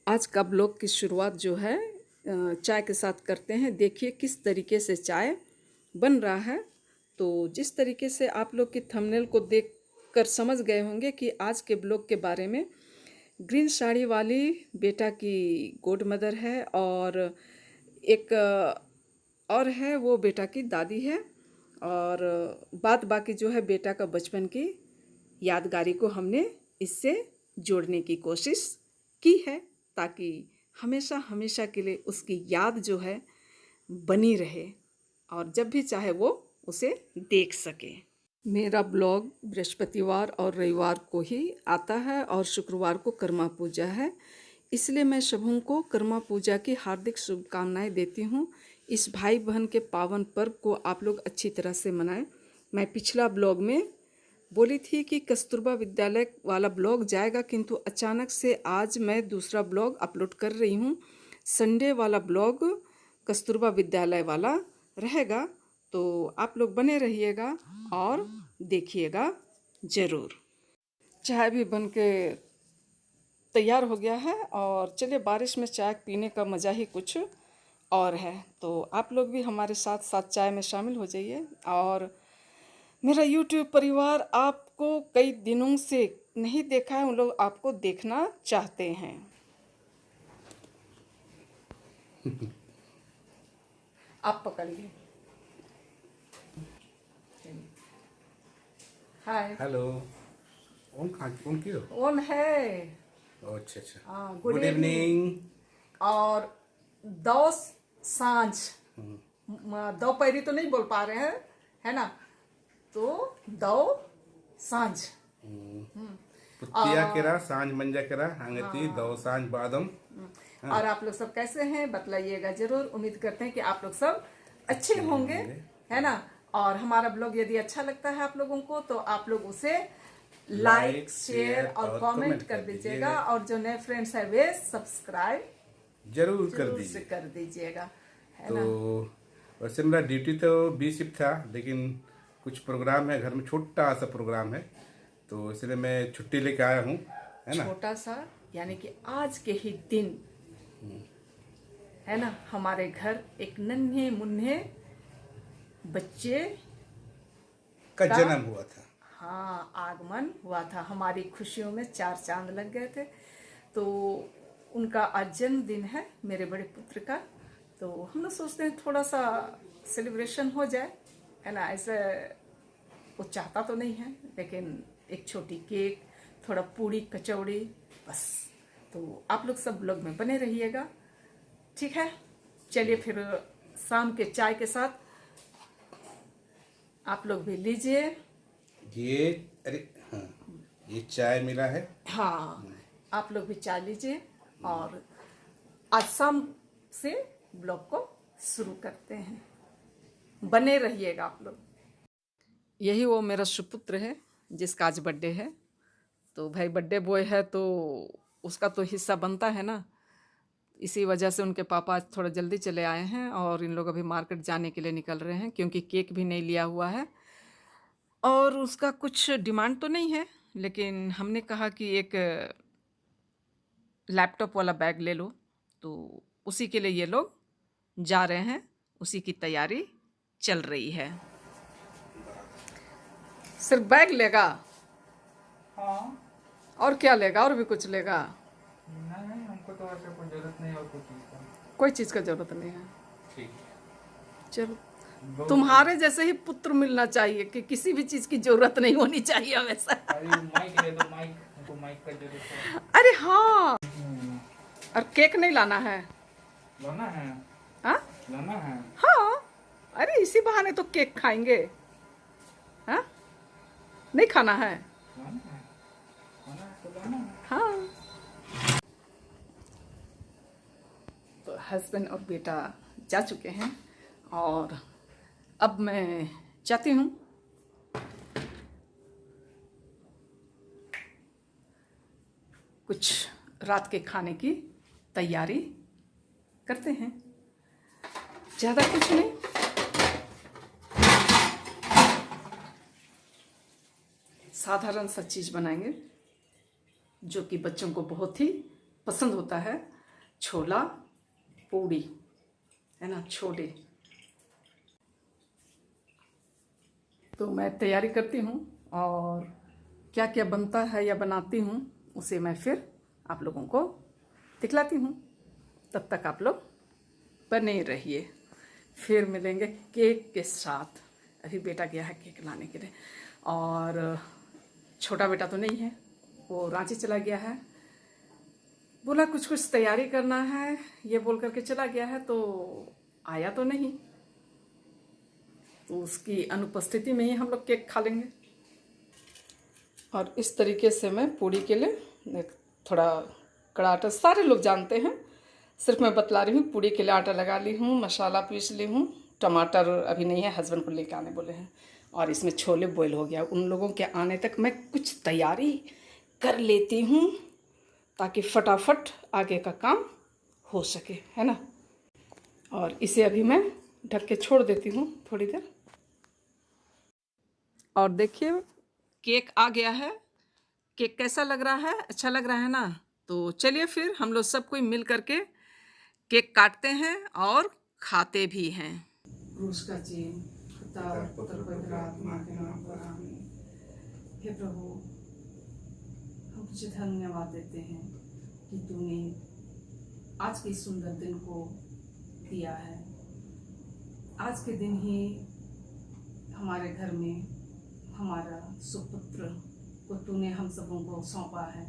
आज का ब्लॉग की शुरुआत जो है चाय के साथ करते हैं। देखिए किस तरीके से चाय बन रहा है। तो जिस तरीके से आप लोग की थंबनेल को देख कर समझ गए होंगे कि आज के ब्लॉग के बारे में, ग्रीन साड़ी वाली बेटा की गोड मदर है और एक और है वो बेटा की दादी है। और बात बाकी जो है बेटा का बचपन की यादगारी को हमने इससे जोड़ने की कोशिश की है, ताकि हमेशा हमेशा के लिए उसकी याद जो है बनी रहे और जब भी चाहे वो उसे देख सके। मेरा ब्लॉग बृहस्पतिवार और रविवार को ही आता है और शुक्रवार को कर्मा पूजा है, इसलिए मैं सबों को कर्मा पूजा की हार्दिक शुभकामनाएं देती हूँ। इस भाई बहन के पावन पर्व को आप लोग अच्छी तरह से मनाएं। मैं पिछला ब्लॉग में बोली थी कि कस्तूरबा विद्यालय वाला ब्लॉग जाएगा, किंतु अचानक से आज मैं दूसरा ब्लॉग अपलोड कर रही हूँ। संडे वाला ब्लॉग कस्तूरबा विद्यालय वाला रहेगा, तो आप लोग बने रहिएगा और देखिएगा ज़रूर। चाय भी बन के तैयार हो गया है और चलिए, बारिश में चाय पीने का मज़ा ही कुछ और है। तो आप लोग भी हमारे साथ साथ चाय में शामिल हो जाइए। और मेरा YouTube परिवार आपको कई दिनों से नहीं देखा है, उन लोग आपको देखना चाहते हैं। आप पकड़िए। हाय। हेलो। ऑन क्यों? ऑन है। अच्छा अच्छा। हाँ, गुड इवनिंग। और दो सांझ, दोपहरी तो नहीं बोल पा रहे हैं, है ना? तो दो सांझ पुत्तिया केरा सांझ मंजा केरा अंगती दो सांझ बादम। और आप लोग सब कैसे हैं बतलाइएगा जरूर। उम्मीद करते हैं कि आप लोग सब अच्छे होंगे, है ना? और हमारा ब्लॉग यदि अच्छा लगता है आप लोगों को तो आप लोग उसे लाइक, शेयर और कमेंट कर दीजिएगा। और जो नए फ्रेंड्स हैं वे सब्सक्राइब जरूर कर दीजिएगा, है तो ना? वैसे मेरा ड्यूटी तो 20 शिफ्ट था, लेकिन कुछ प्रोग्राम है घर में, छोटा सा प्रोग्राम है, तो इसलिए मैं छुट्टी लेके आया हूँ, है ना? छोटा सा यानी कि आज के ही दिन, है ना, हमारे घर एक नन्हे मुन्ने बच्चे का जन्म हुआ था। हाँ, आगमन हुआ था। हमारी खुशियों में चार चांद लग गए थे। तो उनका आज जन्मदिन है, मेरे बड़े पुत्र का। तो हम लोग सोचते हैं थोड़ा सा सेलिब्रेशन हो जाए, है ना? ऐसे वो चाहता तो नहीं है, लेकिन एक छोटी केक, थोड़ा पूड़ी कचौड़ी, बस। तो आप लोग सब ब्लॉग में बने रहिएगा, ठीक है? चलिए फिर शाम के चाय के साथ आप लोग भी लीजिए। ये अरे हाँ, ये चाय मिला है। हाँ, आप लोग भी चाय लीजिए और आज शाम से ब्लॉग को शुरू करते हैं। बने रहिएगा आप लोग। यही वो मेरा सुपुत्र है जिसका आज बर्थडे है। तो भाई बर्थडे बॉय है तो उसका तो हिस्सा बनता है ना। इसी वजह से उनके पापा आज थोड़ा जल्दी चले आए हैं और इन लोग अभी मार्केट जाने के लिए निकल रहे हैं, क्योंकि केक भी नहीं लिया हुआ है। और उसका कुछ डिमांड तो नहीं है, लेकिन हमने कहा कि एक लैपटॉप वाला बैग ले लो, तो उसी के लिए ये लोग जा रहे हैं, उसी की तैयारी चल रही है। सिर्फ बैग लेगा? हाँ। और क्या लेगा? और भी कुछ लेगा? नहीं, हमको तो ऐसा कोई जरूरत नहीं है और कोई चीज़ का। कोई चीज़ का जरूरत नहीं है। ठीक। चलो, तुम्हारे जैसे ही पुत्र मिलना चाहिए कि किसी भी चीज़ की जरूरत नहीं होनी चाहिए हमेशा। अरे माइक ले दो, माइक, हमको माइक का जरूरत है। अरे हाँ, और केक नहीं लाना है? लाना है। हाँ लाना है। हाँ, अरे इसी बहाने तो केक खाएंगे। हाँ, नहीं खाना है? लाना है, खाना है तो लाना है। हाँ। तो हस्बैंड और बेटा जा चुके हैं और अब मैं जाती हूँ। कुछ रात के खाने की तैयारी करते हैं, ज़्यादा कुछ नहीं। साधारण सा चीज़ बनाएंगे जो कि बच्चों को बहुत ही पसंद होता है। छोला पूड़ी, है ना, छोले। तो मैं तैयारी करती हूँ और क्या क्या बनता है या बनाती हूँ उसे मैं फिर आप लोगों को दिखलाती हूँ। तब तक आप लोग बने रहिए, फिर मिलेंगे केक के साथ। अभी बेटा गया है केक लाने के लिए, और छोटा बेटा तो नहीं है, वो रांची चला गया है। बोला कुछ कुछ तैयारी करना है, ये बोल करके चला गया है, तो आया तो नहीं, तो उसकी अनुपस्थिति में ही हम लोग केक खा लेंगे। और इस तरीके से मैं पूड़ी के लिए थोड़ा कड़ा आटा, सारे लोग जानते हैं, सिर्फ मैं बतला रही हूँ। पूड़ी के लिए आटा लगा ली हूँ, मसाला पीस ली हूँ, टमाटर अभी नहीं है, हस्बैंड को लेके आने बोले हैं, और इसमें छोले बॉईल हो गया। उन लोगों के आने तक मैं कुछ तैयारी कर लेती हूँ ताकि फटाफट आगे का काम हो सके, है ना। और इसे अभी मैं ढक के छोड़ देती हूँ थोड़ी देर। और देखिए केक आ गया है। केक कैसा लग रहा है? अच्छा लग रहा है ना? तो चलिए फिर हम लोग सब कोई मिल करके केक काटते हैं और खाते भी हैं। क्रूस का चेन, हे प्रभु, हम तुझे धन्यवाद देते हैं कि तूने आज के सुंदर दिन को दिया है। आज के दिन ही हमारे घर में हमारा सुपुत्र को तूने हम सबों को सौंपा है।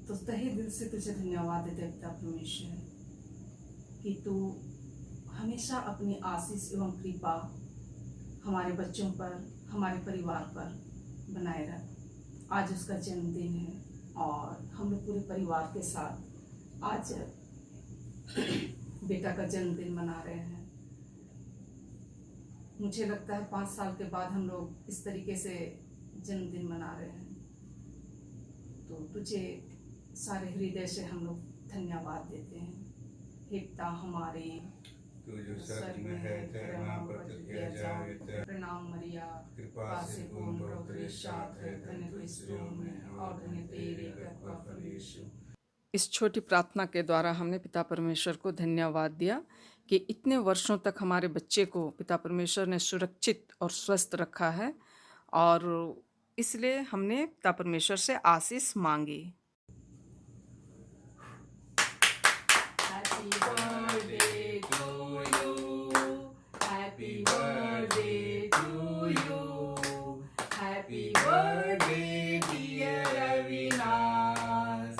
तो तहे दिल से तुझे धन्यवाद देते पिता परमेश्वर कि तू हमेशा अपनी आशीष एवं कृपा हमारे बच्चों पर, हमारे परिवार पर बनाए रख। आज उसका जन्मदिन है और हम लोग पूरे परिवार के साथ आज बेटा का जन्मदिन मना रहे हैं। मुझे लगता है 5 साल के बाद हम लोग इस तरीके से जन्मदिन मना रहे हैं। तो तुझे सारे हृदय से हम लोग धन्यवाद देते हैं। हे पिता हमारे, तू जो स्वर्ग में है, तेरा नाम प्रकट किया जाए, प्रणाम मरिया, कृपा से पूर्ण प्रभु तेरे साथ है, धन्य तू स्त्रियों में और धन्य तेरे गर्भ का फल यीशु। इस छोटी प्रार्थना के द्वारा हमने पिता परमेश्वर को धन्यवाद दिया कि इतने वर्षों तक हमारे बच्चे को पिता परमेश्वर ने सुरक्षित और स्वस्थ रखा है, और इसलिए हमने पिता परमेश्वर से आशीष मांगी। Happy birthday to you, happy birthday to you, happy birthday dear Avinash,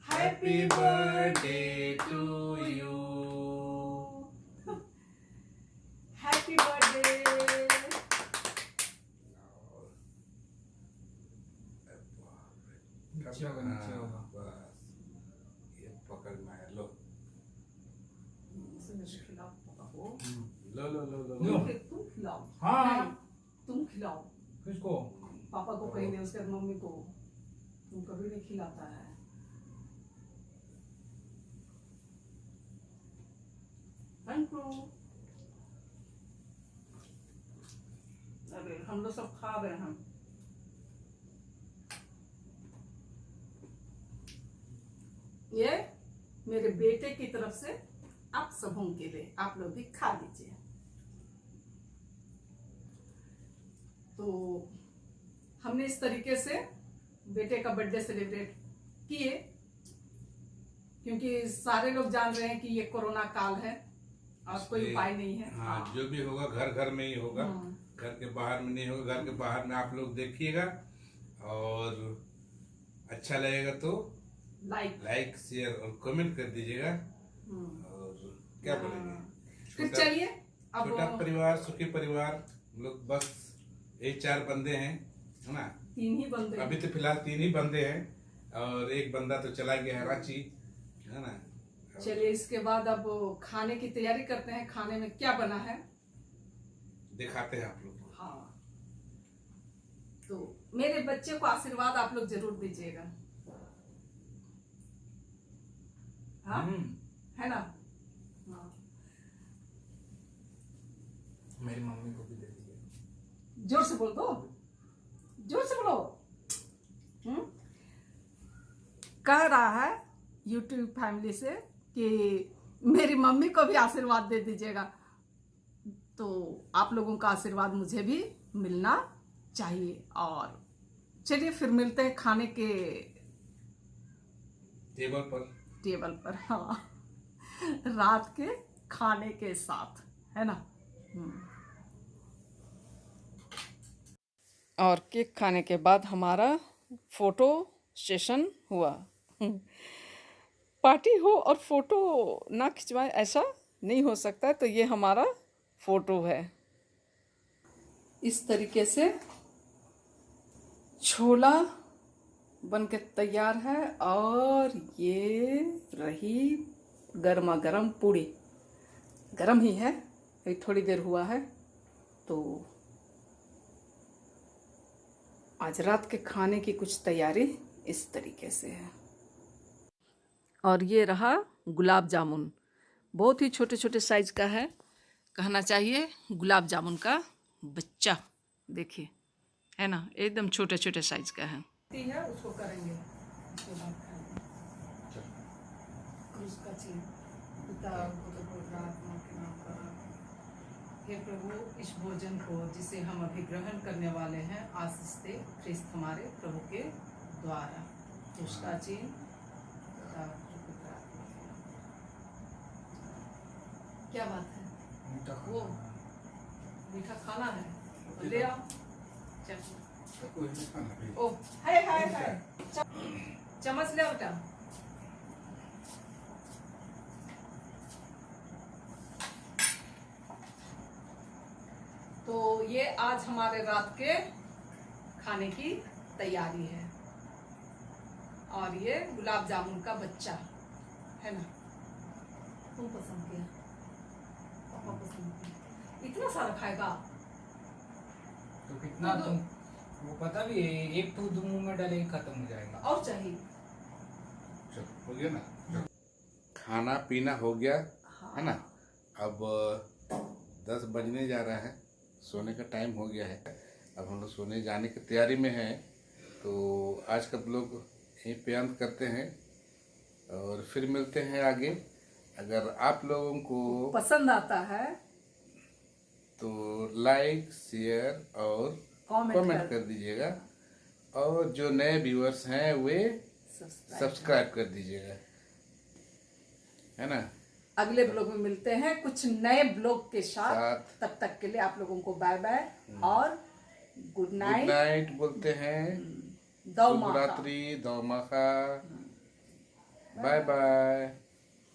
happy birthday to you, happy birthday. नीचे होगा, नीचे होगा। बस ये पकड़ना है, लो खिलाओ पापा को। लो लो लो लो लो। तुम खिलाओ। हाँ। नहीं, तुम खिलाओ किसको? पापा को, पहले उसके बाद मम्मी को। तुम कभी नहीं खिलाता है। Thank you. अरे हम लोग सब खा रहे हैं। ये मेरे बेटे की तरफ से आप सबों के लिए, आप लोग भी खा लीजिए। तो हमने इस तरीके से बेटे का बर्थडे सेलिब्रेट किए, क्योंकि सारे लोग जान रहे हैं कि ये कोरोना काल है और कोई उपाय नहीं है। हाँ, जो भी होगा घर घर में ही होगा, घर के बाहर में नहीं होगा। घर के बाहर में आप लोग देखिएगा, और अच्छा लगेगा तो लाइक शेयर और कमेंट कर दीजिएगा। और क्या बोलेंगे, फिर चलिए अब छोटा परिवार, सुखी परिवार, हम लोग बस यही 4 बंदे हैं, है ना। 3 ही बंदे अभी तो फिलहाल 3 ही बंदे हैं, और एक बंदा तो चला गया है रांची, है ना। चलिए इसके बाद अब खाने की तैयारी करते हैं। खाने में क्या बना है दिखाते हैं आप लोग को। हाँ, तो मेरे बच्चे को आशीर्वाद आप लोग जरूर दीजिएगा, हाँ है ना। हाँ, मेरी मम्मी को भी दे दीजिए। जोर से बोल दो, जोर से बोलो। कह रहा है यूट्यूब फैमिली से कि मेरी मम्मी को भी आशीर्वाद दे दीजिएगा। तो आप लोगों का आशीर्वाद मुझे भी मिलना चाहिए। और चलिए फिर मिलते हैं खाने के टेबल पर। हाँ, रात के खाने के साथ, है ना। और केक खाने के बाद हमारा फोटो सेशन हुआ। पार्टी हो और फोटो ना खिंचवाए ऐसा नहीं हो सकता है। तो ये हमारा फोटो है। इस तरीके से छोला बन के तैयार है। और ये रही गर्मा गर्म पूड़ी। गरम ही है, अभी थोड़ी देर हुआ है। तो आज रात के खाने की कुछ तैयारी इस तरीके से है। और ये रहा गुलाब जामुन, बहुत ही छोटे छोटे साइज का है, कहना चाहिए गुलाब जामुन का बच्चा। देखिए, है ना, एकदम छोटे छोटे साइज का है। उसको करेंगे उसके बाद खाएंगे। उसका हे प्रभु, इस भोजन को जिसे हम अभी ग्रहण करने वाले हैं आशीष दे ख्रिस्त हमारे प्रभु के द्वारा। उसका चिन्ह क्या बात है, वो मीठा खाना है, ले आओ। ओ है चम्मच ले बेटा। तो ये आज हमारे रात के खाने की तैयारी है। और ये गुलाब जामुन का बच्चा है ना। तुम पसंद किया, पापा पसंद किया। इतना सारा खाएगा तो कितना तुम वो पता भी है, एक तो दो मुंह में डाले खत्म हो जाएगा। और चाहिए? चलो हो गया ना, खाना पीना हो गया। हाँ। है ना। अब 10 बजने जा रहा है, सोने का टाइम हो गया है। अब हम लोग सोने जाने की तैयारी में हैं। तो आज का ब्लॉग यहीं पे अंत करते हैं और फिर मिलते हैं आगे। अगर आप लोगों को पसंद आता है तो लाइक, शेयर और कमेंट कर दीजिएगा। और जो नए व्यूअर्स हैं वे सब्सक्राइब कर दीजिएगा, है ना। अगले ब्लॉग में मिलते हैं कुछ नए ब्लॉग के साथ। तब तक के लिए आप लोगों को बाय बाय और गुड नाइट बोलते हैं। दो माखा। शुभ रात्रि, दो माखा। Bye bye.